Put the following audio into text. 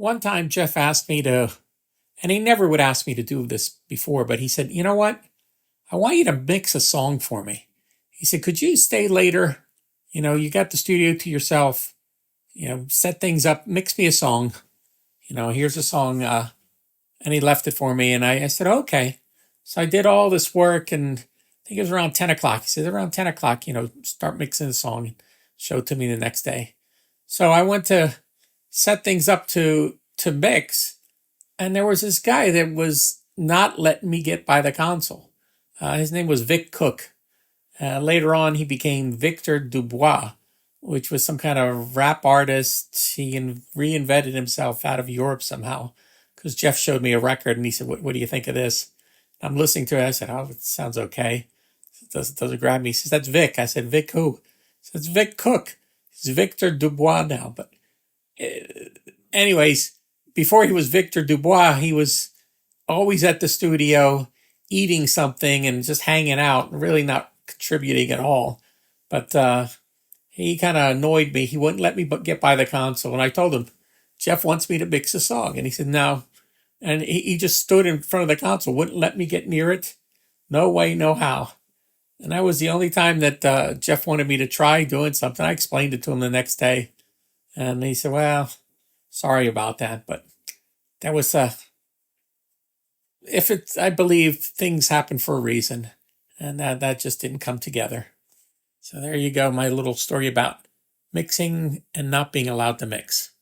One time, Jeff asked me to, and he never would ask me to do this before, but he said, "You know what? I want you to mix a song for me." He said, "Could you stay later? You got the studio to yourself. Set things up, mix me a song. Here's a song." And he left it for me, and I said, "Okay." So I did all this work, and I think it was around 10 o'clock. He said, "Around 10 o'clock, start mixing the song and show it to me the next day." So I went to set things up to mix, and there was this guy that was not letting me get by the console. His name was Vic Cook. Later on, he became Victor Dubois, which was some kind of rap artist. He reinvented himself out of Europe somehow, because Jeff showed me a record and he said, what do you think of this? I'm listening to it. I said, "Oh, it sounds okay." It doesn't grab me. He says, "That's Vic." I said, "Vic who?" He says, "It's Vic Cook. He's Victor Dubois now." But anyways, before he was Victor Dubois, he was always at the studio eating something and just hanging out, really not contributing at all. But he kind of annoyed me. He wouldn't let me get by the console. And I told him, "Jeff wants me to mix a song." And he said, "No." And he just stood in front of the console, wouldn't let me get near it. No way, no how. And that was the only time that Jeff wanted me to try doing something. I explained it to him the next day. And he said, "Well, sorry about that." But that was, I believe things happen for a reason. And that just didn't come together. So there you go, my little story about mixing and not being allowed to mix.